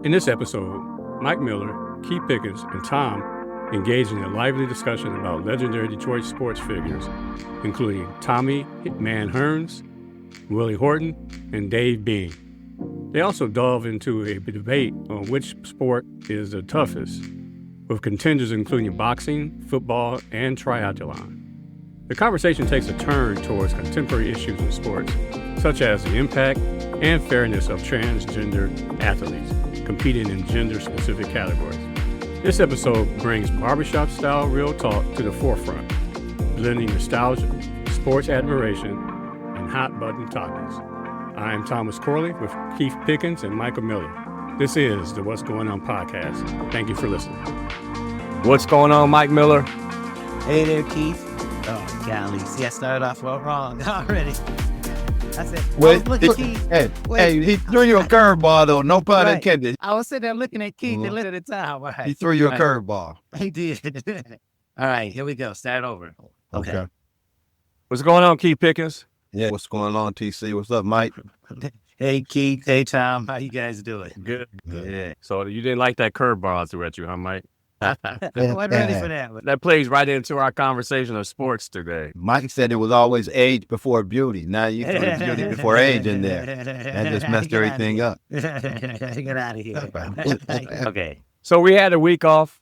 In this episode, Mike Miller, Keith Pickens, and Tom engage in a lively discussion about legendary Detroit sports figures, including Tommy Hitman Hearns, Willie Horton, and Dave Bean. They also delve into a debate on which sport is the toughest, with contenders including boxing, football, and triathlon. The conversation takes a turn towards contemporary issues in sports, such as the impact and fairness of transgender athletes competing in gender-specific categories. This episode brings barbershop-style real talk to the forefront, blending nostalgia, sports admiration, and hot-button topics. I am Thomas Corley with Keith Pickens and Michael Miller. This is the What's Going On podcast. Thank you for listening. What's going on, Mike Miller? Hey there, Keith. Oh, golly. See, I started off wrong already. I said, look at Keith. Hey, he threw you a curveball, though. No pun intended. I was sitting there looking at Keith and looking at the time. Right. He threw you a curveball. He did. All right, here we go. Start over. Okay. What's going on, Keith Pickens? Yeah, what's going on, TC? What's up, Mike? Hey, Keith. Hey, Tom. How you guys doing? Good. Yeah. So you didn't like that curveball I threw at you, huh, Mike? I wasn't ready for that. That plays right into our conversation of sports today. Mike said it was always age before beauty. Now you threw beauty before age in there. That just messed everything up. Get out of here. Okay. So we had a week off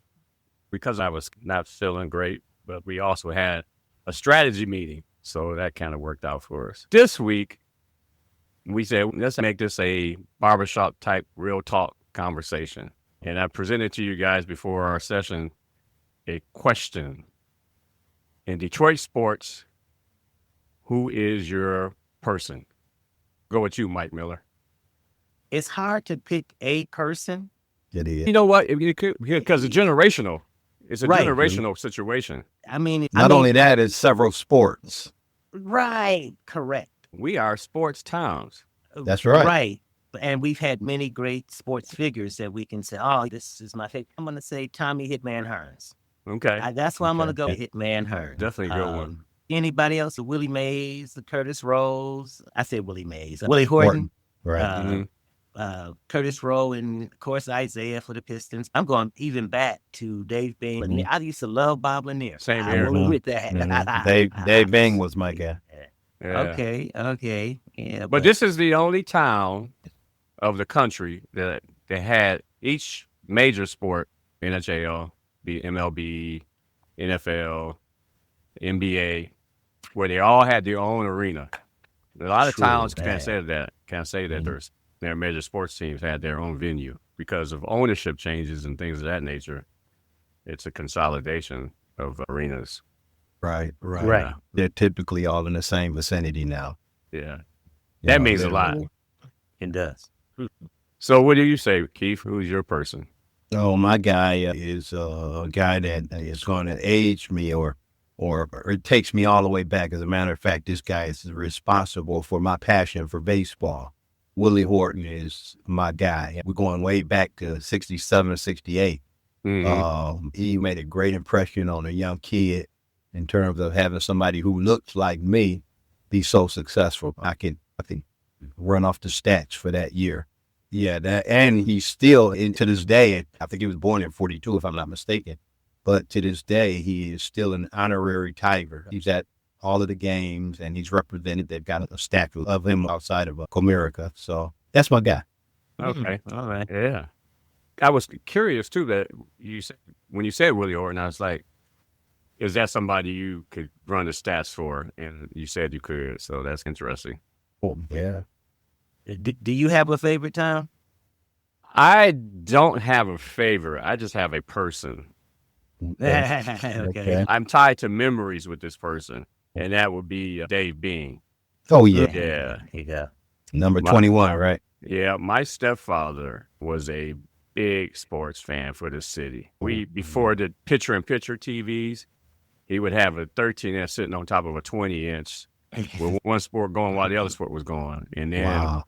because I was not feeling great, but we also had a strategy meeting. So that kind of worked out for us. This week, we said, let's make this a barbershop type real talk conversation. And I presented to you guys before our session a question. In Detroit sports, who is your person? Go with you, Mike Miller. It's hard to pick a person. It is. You know what? Because it's generational. It's a Right. generational situation. I mean, Not only that, it's several sports. Right. Correct. We are sports towns. That's right. Right. And we've had many great sports figures that we can say, oh, this is my favorite. I'm going to say Tommy Hitman Hearns. Okay. That's why I'm going to go Hitman Hearns. Definitely a good one. Anybody else? Willie Mays, Curtis Rose. I said Willie Mays. Willie Horton. Right. Curtis Rowe, and of course Isaiah for the Pistons. I'm going even back to Dave Bean. Mm-hmm. I used to love Bob Lanier. Same here. With that. Mm-hmm. Dave Bing was my guy. Yeah. Okay. Yeah, But this is the only town of the country that had each major sport, NHL, the MLB, NFL, NBA, where they all had their own arena. A lot of towns can't say that Mm-hmm. their major sports teams had their own venue because of ownership changes and things of that nature. It's a consolidation of arenas. Right. Yeah. They're typically all in the same vicinity now. Yeah. That means a lot. It does. So what do you say, Keith? Who's your person? Oh, my guy is a guy that is going to age me or it takes me all the way back. As a matter of fact, this guy is responsible for my passion for baseball. Willie Horton is my guy. We're going way back to 67, 68. Mm-hmm. He made a great impression on a young kid in terms of having somebody who looks like me be so successful. I can run off the stats for that year. Yeah, and he's still, to this day, I think he was born in 42, if I'm not mistaken. But to this day, he is still an honorary Tiger. He's at all of the games, and he's represented. They've got a statue of him outside of Comerica. So that's my guy. Okay. All right. Yeah. I was curious, too, that when you said Willie Horton, I was like, is that somebody you could run the stats for? And you said you could, so that's interesting. Oh, yeah. Do you have a favorite, Tom? I don't have a favorite. I just have a person. Okay. I'm tied to memories with this person, and that would be Dave Bean. Oh, yeah. Yeah. Yeah. Number 21, right? Yeah, my stepfather was a big sports fan for the city. Before the picture-in-picture TVs, he would have a 13-inch sitting on top of a 20-inch with one sport going while the other sport was going. And then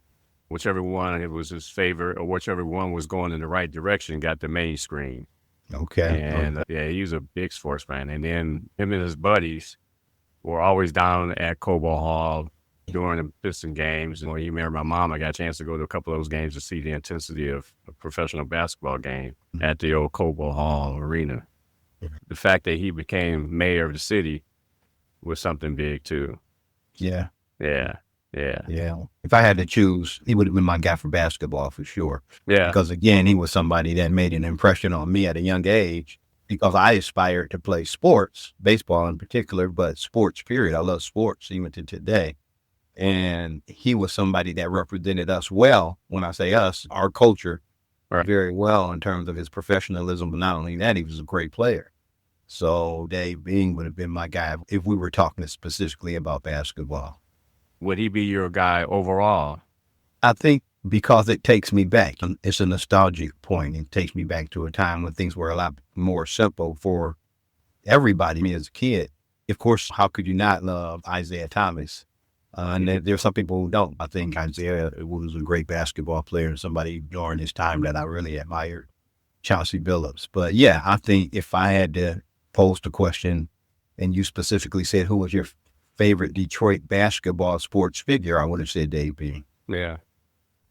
whichever one it was his favorite or whichever one was going in the right direction got the main screen. Okay. And he was a big sports fan. And then him and his buddies were always down at Cobo Hall during the Piston games. And when you remember my mom, I got a chance to go to a couple of those games to see the intensity of a professional basketball game at the old Cobo Hall Arena. The fact that he became mayor of the city was something big too. Yeah. Yeah. If I had to choose, he would have been my guy for basketball for sure. Yeah. Because again, he was somebody that made an impression on me at a young age because I aspired to play sports, baseball in particular, but sports period. I love sports even to today. And he was somebody that represented us well. When I say us, our culture, right, very well in terms of his professionalism. But not only that, he was a great player. So Dave Bing would have been my guy if we were talking specifically about basketball. Would he be your guy overall? I think because it takes me back. It's a nostalgic point. It takes me back to a time when things were a lot more simple for everybody. Me as a kid, of course, how could you not love Isaiah Thomas? And there's some people who don't. I think Isaiah was a great basketball player and somebody during his time that I really admired, Chauncey Billups. But yeah, I think if I had to pose the question and you specifically said, who was your favorite Detroit basketball sports figure, I would have said Dave Bing. Yeah.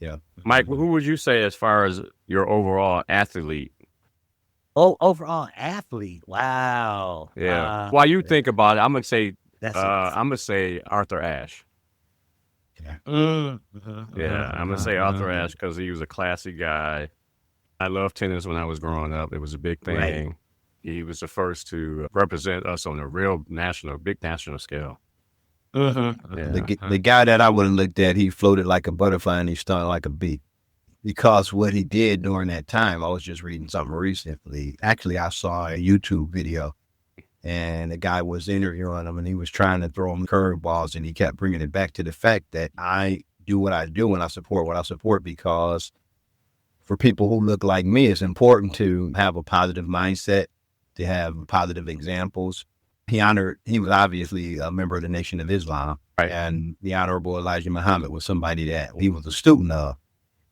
Yeah. Mike, who would you say as far as your overall athlete? Oh, overall athlete. Wow. Yeah. While you think about it, I'm gonna say Arthur Ashe. Yeah. I'm gonna say Arthur Ashe because he was a classy guy. I loved tennis when I was growing up. It was a big thing. Right. He was the first to represent us on a real big national scale. The guy that I would have looked at, he floated like a butterfly and he stung like a bee. Because what he did during that time, I was just reading something recently. Actually, I saw a YouTube video and the guy was interviewing him and he was trying to throw him curveballs and he kept bringing it back to the fact that I do what I do and I support what I support because for people who look like me, it's important to have a positive mindset, to have positive examples. He was obviously a member of the Nation of Islam, right, and the Honorable Elijah Muhammad was somebody that he was a student of.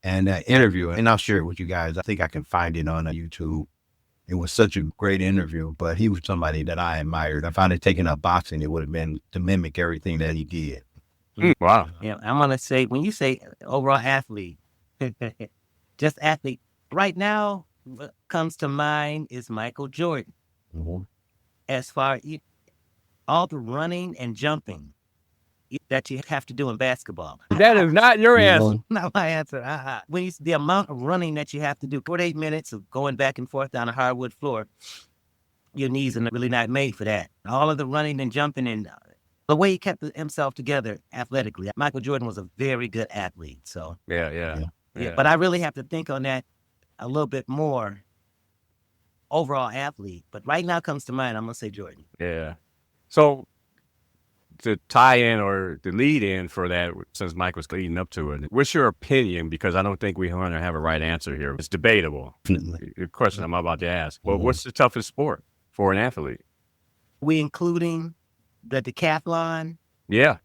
And that interview, and I'll share it with you guys. I think I can find it on YouTube. It was such a great interview, but he was somebody that I admired. If I'd have taken up boxing, it would have been to mimic everything that he did. Wow. Yeah, I'm going to say, when you say overall athlete, just athlete, right now, what comes to mind is Michael Jordan. Mm-hmm. As far as all the running and jumping that you have to do in basketball. That is not your answer. Not my answer. When the amount of running that you have to do, 48 minutes of going back and forth down a hardwood floor, your knees are really not made for that. All of the running and jumping and the way he kept himself together athletically. Michael Jordan was a very good athlete. So Yeah. But I really have to think on that a little bit more. Overall athlete, but right now comes to mind, I'm gonna say Jordan. Yeah. So to tie in or to lead in for that, since Mike was leading up to it, what's your opinion? Because I don't think we're going to have a right answer here. It's debatable. Definitely. The question I'm about to ask. Well, what's the toughest sport for an athlete? We including the decathlon Yeah.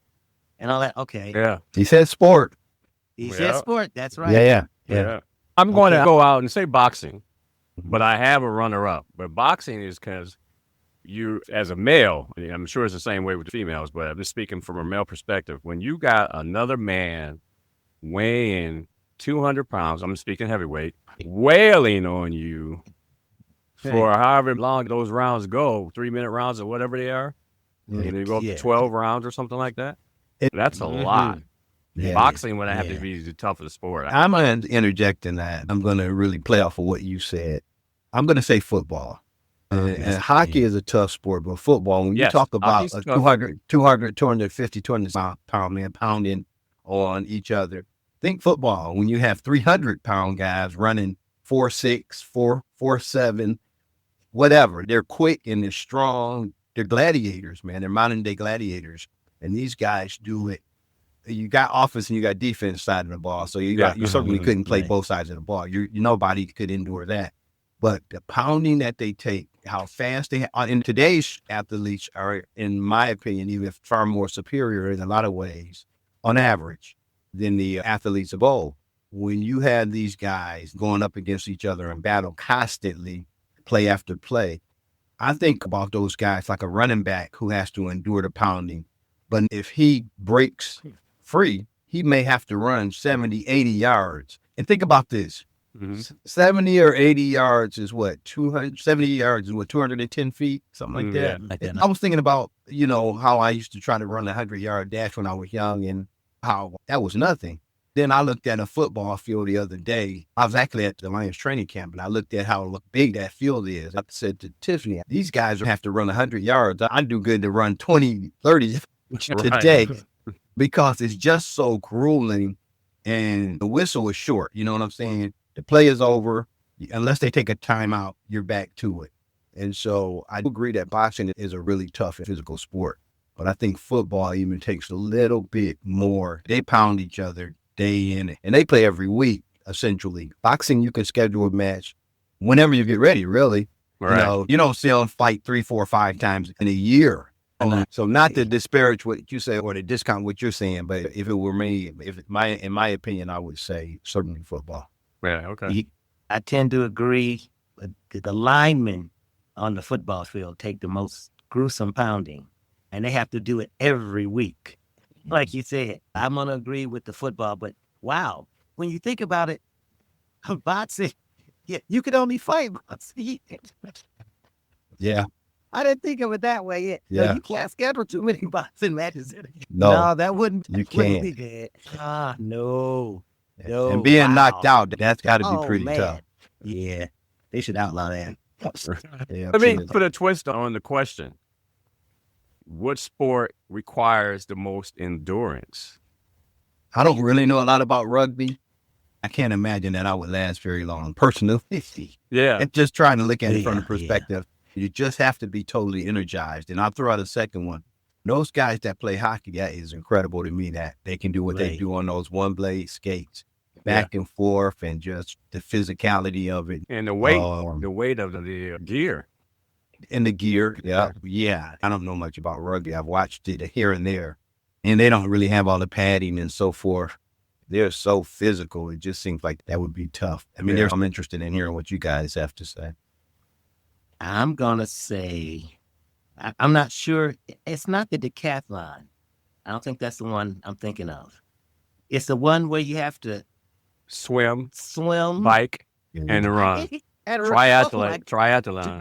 and all that. Okay. Yeah. He said sport. He said sport. That's right. Yeah. I'm going to go out and say boxing. But I have a runner-up. But boxing is because you, as a male, I'm sure it's the same way with the females, but I'm just speaking from a male perspective. When you got another man weighing 200 pounds, I'm speaking heavyweight, wailing on you for however long those rounds go, 3-minute rounds or whatever they are, and you go up to 12 rounds or something like that, that's a lot. Yeah. Boxing would have to be the toughest sport. I'm going to interject in that. I'm going to really play off of what you said. I'm going to say football. And hockey is a tough sport, but football, when you talk about a 200, 250, 200-pound man pounding on each other, think football. When you have 300-pound guys running 4.6, 4.7, whatever. They're quick and they're strong. They're gladiators, man. They're modern-day gladiators. And these guys do it. You got offense and you got defense side of the ball. So you certainly couldn't play both sides of the ball. Nobody could endure that. But the pounding that they take, how fast they are, and today's athletes are, in my opinion, even far more superior in a lot of ways, on average, than the athletes of old. When you had these guys going up against each other in battle constantly, play after play, I think about those guys like a running back who has to endure the pounding. But if he breaks free, he may have to run 70, 80 yards. And think about this. Mhm. 70 or 80 yards is what? 270 yards is what? 210 feet? Something like Yeah. that. Like that. I was thinking about, how I used to try to run a 100-yard dash when I was young and how that was nothing. Then I looked at a football field the other day. I was actually at the Lions training camp, and I looked at how big that field is. I said to Tiffany, these guys have to run 100 yards. I do good to run 20, 30 today because it's just so grueling, and the whistle is short. You know what I'm saying? The play is over. Unless they take a timeout, you're back to it. And so I do agree that boxing is a really tough physical sport. But I think football even takes a little bit more. They pound each other day in, and they play every week, essentially. Boxing, you can schedule a match whenever you get ready, really. Right. You don't see them fight 3, 4, 5 times in a year. So not to disparage what you say or to discount what you're saying, but if it were me, in my opinion, I would say certainly football. Yeah. Okay. I tend to agree. The linemen on the football field take the most gruesome pounding, and they have to do it every week. Like you said, I'm going to agree with the football, but wow, when you think about it, boxing, you could only fight boxing. Yeah. I didn't think of it that way yet. Yeah. No, you can't schedule too many boxing matches. No, that wouldn't you wouldn't can't. be good. No. No, And being wow. knocked out, that's got to be Oh, pretty man. tough. Yeah, they should outlaw that. Yeah, Let me absolutely. put a twist on the question. What sport requires the most endurance? I don't really know a lot about rugby. I can't imagine that I would last very long. Personally, Yeah. and just trying to look at it from the Yeah, perspective, you just have to be totally energized. And I'll throw out a second one. Those guys that play hockey, that is incredible to me that they can do what they Right. do on those one-blade skates, back and forth, and just the physicality of it. And the weight of the gear. In the gear. Yeah. Yeah. I don't know much about rugby. I've watched it here and there, and they don't really have all the padding and so forth. They're so physical. It just seems like that would be tough. I mean, I'm interested in hearing what you guys have to say. I'm gonna say, I'm not sure. It's not the decathlon. I don't think that's the one I'm thinking of. It's the one where you have to Swim, swim, bike, and run. and Triathlon.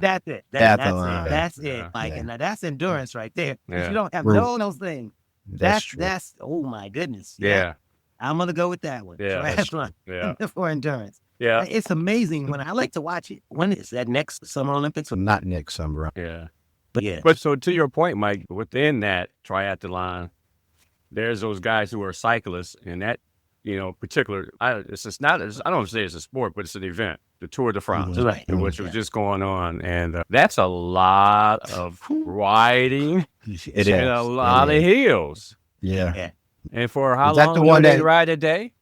That's it. Triathlon. That's it, Yeah. Mike. Yeah. And now that's endurance right there. If Yeah. you don't have True. none of those things, That's true. that's oh my goodness. Yeah. I'm gonna go with that one. Yeah, that's Triathlon Yeah. for endurance. Yeah. It's amazing when I like to watch it. When is that next Summer Olympics? So not next summer. Yeah. But yeah, But so to your point, Mike, within that triathlon, there's those guys who are cyclists, and that, particular, it's just not, I don't say it's a sport, but it's an event, the Tour de France, right. which was just going on. And that's a lot of riding It and a lot of hills. Yeah. Yeah. And for how Is that long the do one they that- ride a day?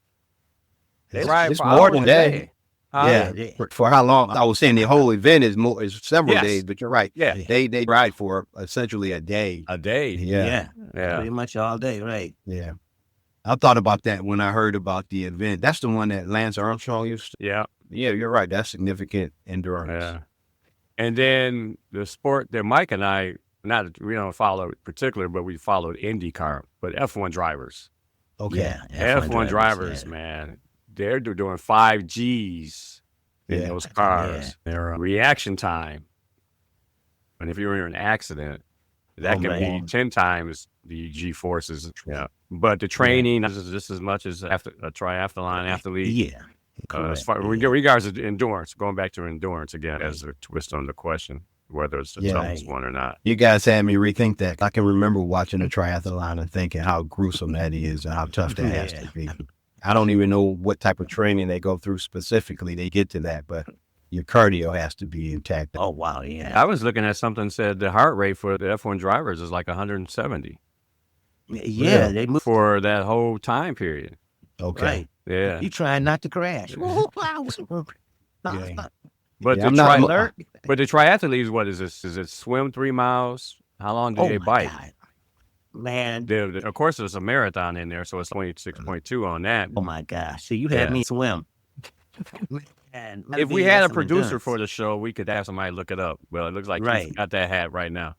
They ride It's for more hours than a that. day. Huh? Yeah. yeah. For how long? I was saying the whole event is several Yes. days, but you're right. Yeah. They ride for essentially a day. A day. Yeah. Yeah. Pretty much all day, right? Yeah. I thought about that when I heard about the event. That's the one that Lance Armstrong used to. Yeah. Yeah, you're right. That's significant endurance. Yeah. And then the sport that Mike and I, we don't follow it particular, but we followed IndyCar, but F1 drivers. Okay. Yeah. F1 drivers, yeah. man, they're doing 5 Gs in Yeah. those cars. Their reaction time. And if you're in an accident, that Oh, can man. be 10 times the G forces. Yeah. But the training is just as much as a triathlon athlete. Yeah. As Correct. far regards to endurance, going back to endurance again as a twist on the question, whether it's the Yeah. toughest one or not. You guys had me rethink that. I can remember watching a triathlon and thinking how gruesome that is and how tough that has to be. I don't even know what type of training they go through specifically. They get to that, but your cardio has to be intact. Oh wow, yeah. I was looking at something said the heart rate for the F1 drivers is like 170 Yeah, they move for that whole time period. Okay. right. Yeah. You trying not to crash. Yeah. But Yeah, the I'm not- alert. but the triathletes, what is this? Is it swim 3 miles? How long do Oh they my bike? God. Man. Of course, there's a marathon in there, so it's 26.2 on that. Oh my gosh. See, you had Yeah. me swim. And If we had a producer for the show, we could have somebody look it up. Well, it looks like Right. he's got that hat right now.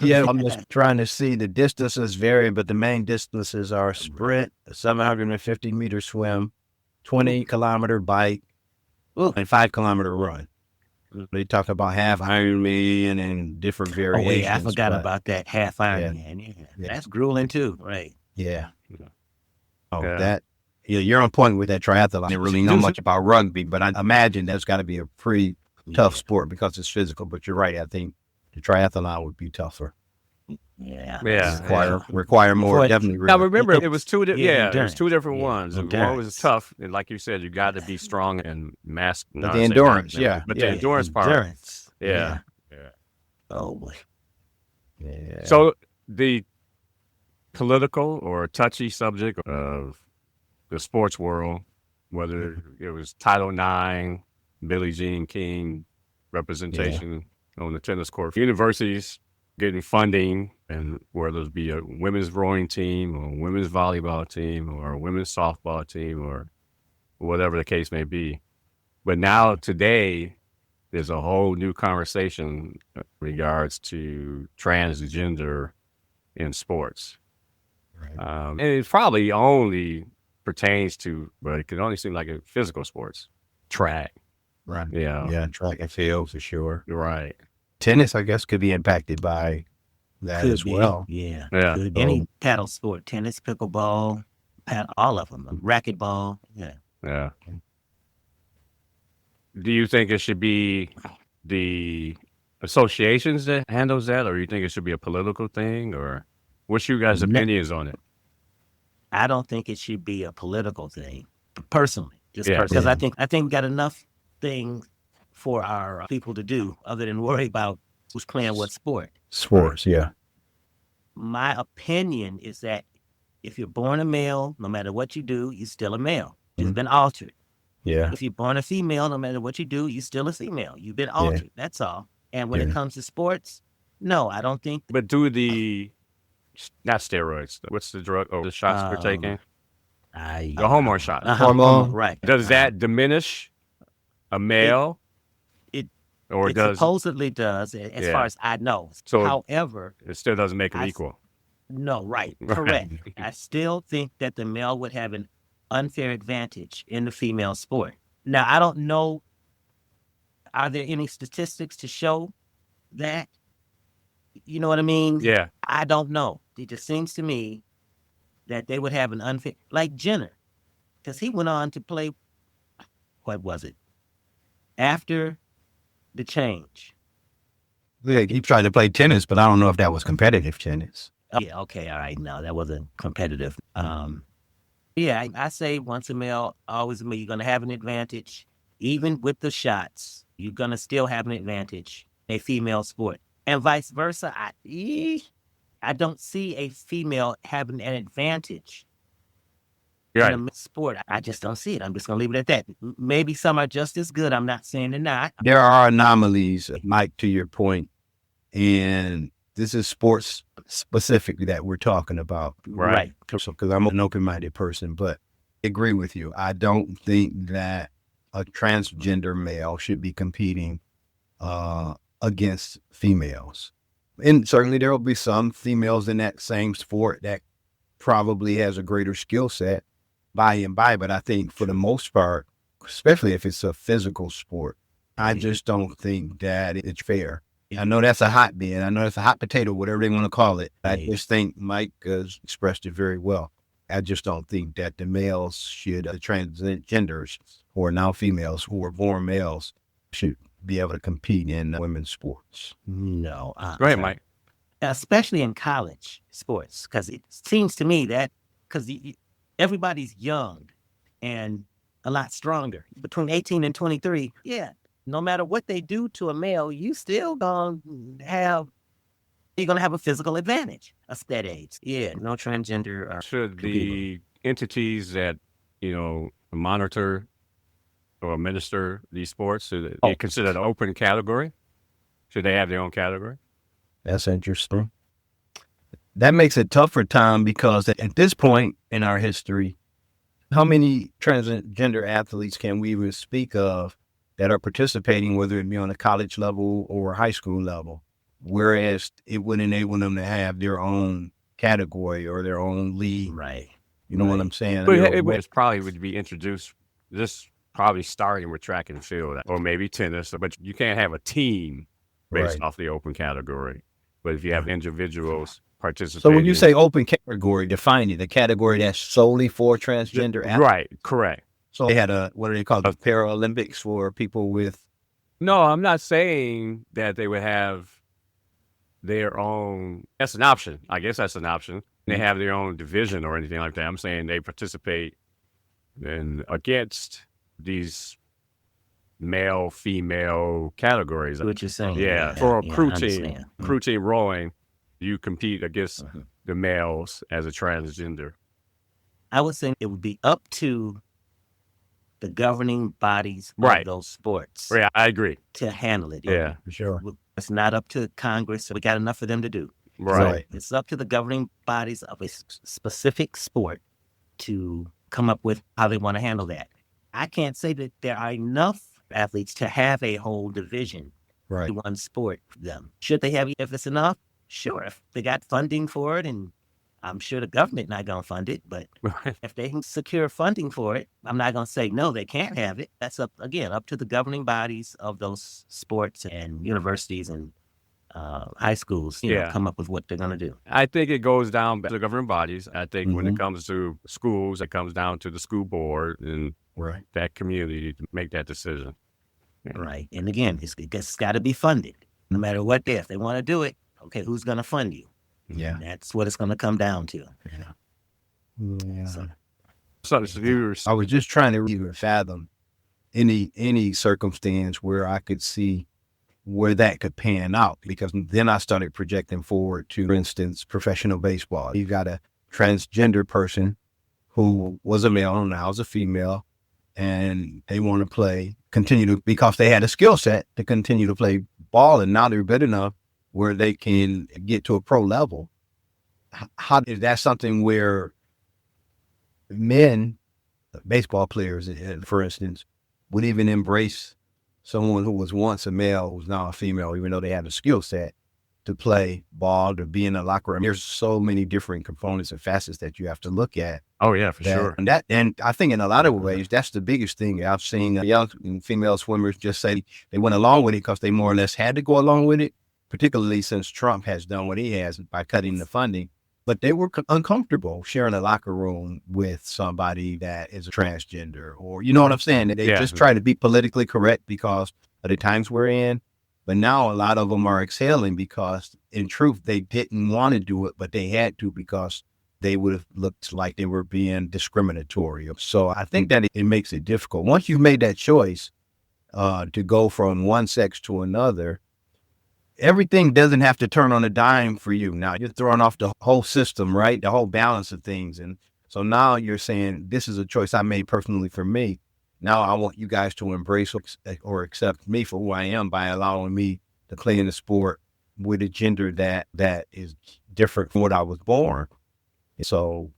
Yeah, I'm just trying to see the distances vary, but the main distances are sprint, 750-meter swim, 20-kilometer bike, and 5-kilometer run. They talk about half Ironman and different Oh, variations. yeah, I forgot but about that half Ironman. Yeah. That's grueling too, right? Yeah. Yeah. Oh, Yeah. you're on point with that triathlon. I didn't really know much about rugby, but I imagine that's got to be a pretty tough sport because it's physical. But you're right. I think the triathlon would be tougher. Yeah. Require more, definitely. Now remember, it was two. It was two different Yeah, ones. One was tough, and like you said, you got to be strong and mass. But the endurance, but the endurance part. Endurance. Yeah. Oh boy. Yeah. So the political or touchy subject of the sports world, whether it was Title IX, Billie Jean King representation on the tennis court, universities getting funding, and whether it be a women's rowing team or a women's volleyball team or a women's softball team or whatever the case may be. But now today, there's a whole new conversation in regards to transgender in sports. Right. And it probably only pertains to, but it can only seem like a physical sports, track. Right. Yeah. Yeah. Track and field for sure. Right. Tennis, I guess, could be impacted by that Could as be. well. Yeah. Yeah. Could be. Any paddle sport, tennis, pickleball, all of them, racquetball. Yeah. Yeah. Do you think it should be the associations that handles that, or you think it should be a political thing, or what's your guys' opinions on it? I don't think it should be a political thing, personally. Just Yeah. because I think we got enough things for our people to do other than worry about who's playing what sport. Sports, yeah. My opinion is that if you're born a male, no matter what you do, you're still a male. It's been altered. Yeah. If you're born a female, no matter what you do, you're still a female. You've been altered. That's all. And when it comes to sports, no, I don't think. But do not steroids. What's the drug or the shots we're taking? The hormone shot. Hormone. Right. Does that diminish a male? It supposedly does, as far as I know. So however, it still doesn't make them equal. No, right. Correct. I still think that the male would have an unfair advantage in the female sport. Now, I don't know, are there any statistics to show that? You know what I mean? Yeah. I don't know. It just seems to me that they would have an unfair, like Jenner, because he went on to play, what was it? After the change. Yeah, he tried to play tennis, but I don't know if that was competitive tennis. Yeah, okay, all right. No, that wasn't competitive. Yeah, I say once a male, always a male. You're going to have an advantage. Even with the shots, you're going to still have an advantage in a female sport. And vice versa, I don't see a female having an advantage in a sport. I just don't see it. I'm just going to leave it at that. Maybe some are just as good. I'm not saying they're not. There are anomalies, Mike, to your point, and this is sports specifically that we're talking about. Right. Because I'm an open-minded person, but I agree with you. I don't think that a transgender male should be competing against females. And certainly there will be some females in that same sport that probably has a greater skill set by and by. But I think for the most part, especially if it's a physical sport, I just don't think that it's fair. I know that's a hotbed. I know it's a hot potato, whatever they want to call it. I just think Mike has expressed it very well. I just don't think that the males should, the transgenders, who are now females, who were born males, should be able to compete in women's sports. No. Go ahead, Mike. Especially in college sports, because it seems to me that, because everybody's young and a lot stronger. Between 18 and 23, no matter what they do to a male, you're going to have a physical advantage at that age. Yeah, no transgender. Should the entities that, monitor or administer these sports, should they consider an open category? Should they have their own category? That's interesting. That makes it tougher, Tom, because at this point in our history, how many transgender athletes can we even speak of that are participating, whether it be on a college level or high school level? whereas it would enable them to have their own category or their own league. Right. You know what I'm saying? But it probably would be introduced just probably starting with track and field or maybe tennis, but you can't have a team based off the open category. But if you have individuals participating. So when you say open category, define it, the category that's solely for transgender athletes? Right, correct. So they had what do they call it, Paralympics for people with... No, I'm not saying that they would have their own. That's an option. I guess that's an option. They have their own division or anything like that. I'm saying they participate against these male, female categories. What you're saying? Yeah, for a crew team rowing, you compete against the males as a transgender. I would say it would be up to the governing bodies of those sports. Yeah, I agree. To handle it. Yeah, for sure. It's not up to Congress. We got enough for them to do. Right. So it's up to the governing bodies of a specific sport to come up with how they want to handle that. I can't say that there are enough athletes to have a whole division to one sport for them. Should they have, if it's enough? Sure. If they got funding for it, and I'm sure the government not going to fund it, but if they can secure funding for it, I'm not going to say, no, they can't have it. That's up to the governing bodies of those sports and universities and high schools, you know, come up with what they're going to do. I think it goes down to the governing bodies. I think when it comes to schools, it comes down to the school board and that community to make that decision. Right. And again, it's got to be funded no matter what. If they want to do it, okay, who's going to fund you? Yeah. That's what it's going to come down to. Yeah. So I was just trying to even fathom any circumstance where I could see where that could pan out, because then I started projecting forward to, for instance, professional baseball. You got a transgender person who was a male and now is a female, and they want to because they had a skill set to continue to play ball, and now they're good enough where they can get to a pro level. How is that something where men, baseball players, for instance, would even embrace someone who was once a male who's now a female, even though they had a skill set to play ball, to be in the locker room? There's so many different components and facets that you have to look at. Oh yeah, for sure. And I think in a lot of ways, that's the biggest thing. I've seen young female swimmers just say they went along with it because they more or less had to go along with it, particularly since Trump has done what he has by cutting the funding. But they were uncomfortable sharing a locker room with somebody that is a transgender, or, you know what I'm saying? They just try to be politically correct because of the times we're in. But now a lot of them are exhaling because, in truth, they didn't want to do it, but they had to because they would have looked like they were being discriminatory. So I think that it makes it difficult. Once you've made that choice to go from one sex to another, everything doesn't have to turn on a dime for you. Now you're throwing off the whole system, right? The whole balance of things. And so now you're saying, this is a choice I made personally for me. Now I want you guys to embrace or accept me for who I am by allowing me to play in the sport with a gender that is different from what I was born. So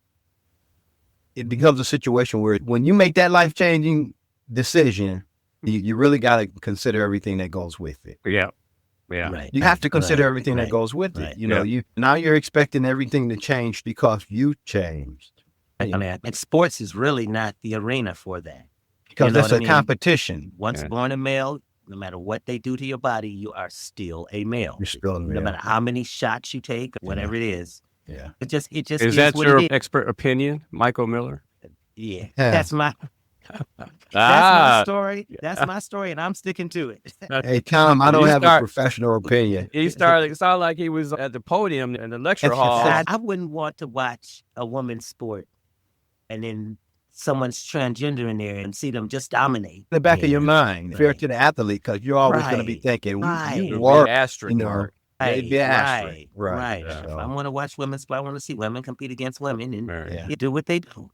it becomes a situation where when you make that life-changing decision, you really got to consider everything that goes with it. Yeah. Yeah. Right. You have to consider everything that goes with it. You know, now you're expecting everything to change because you changed. I mean, and sports is really not the arena for that. Because that's a competition. Once born a male, no matter what they do to your body, you are still a male. You're still a male. No matter how many shots you take, whatever it is. Yeah. It just is that your expert opinion, Michael Miller? Yeah. That's my my story. That's my story, and I'm sticking to it. Hey, Tom, I don't have a professional opinion. It sounded like he was at the podium in the lecture hall. I wouldn't want to watch a woman's sport and then someone's transgender in there and see them just dominate. In the back of your mind, fair to the athlete, because you're always going to be thinking, you work, asterisk. Right. Yeah. So I want to watch women's sport. I want to see women compete against women and you do what they do.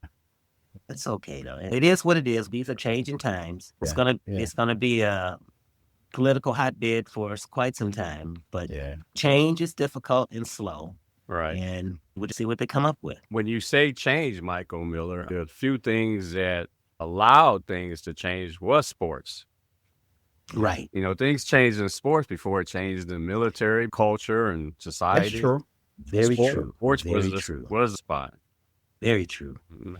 It's okay though. It is what it is. These are changing times. It's gonna be a political hotbed for quite some time. But change is difficult and slow. Right. And we'll see what they come up with. When you say change, Michael Miller, there are a few things that allowed things to change was sports. Right. You know, things changed in sports before it changed in military, culture, and society. That's true. Very true. Sports Very was true. was the spot. Very true.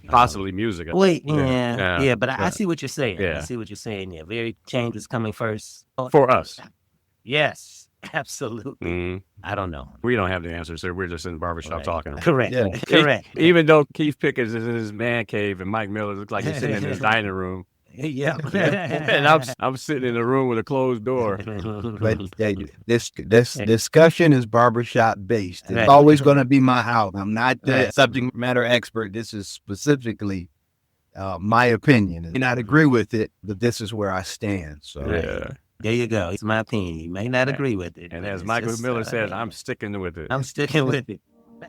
Possibly music. Wait, Yeah. yeah, but I see what you're saying. Yeah. I see what you're saying. Yeah, very change is coming first. For us. Yes, absolutely. Mhm. I don't know. We don't have the answers, sir. We're just in the barbershop Right. talking. Correct. Yeah. Correct. Even though Keith Pickens is in his man cave and Mike Miller looks like he's sitting in his dining room. Yeah. And I'm sitting in a room with a closed door. But this discussion is barbershop based. It's Right. always going to be my house. I'm not the subject matter expert. This is specifically my opinion. I may not agree with it, but this is where I stand. So Yeah. There you go. It's my opinion. You may not agree with it. And but as it's Michael just, Miller said, I'm sticking with it. I'm sticking with it.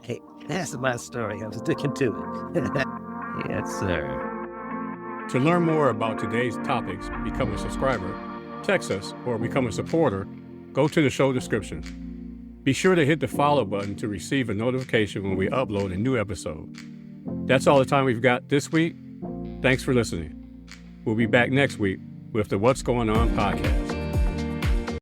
Hey, that's my story. I'm sticking to it. Yes, sir. To learn more about today's topics, become a subscriber, text us, or become a supporter, go to the show description. Be sure to hit the follow button to receive a notification when we upload a new episode. That's all the time we've got this week. Thanks for listening. We'll be back next week with the What's Going On podcast.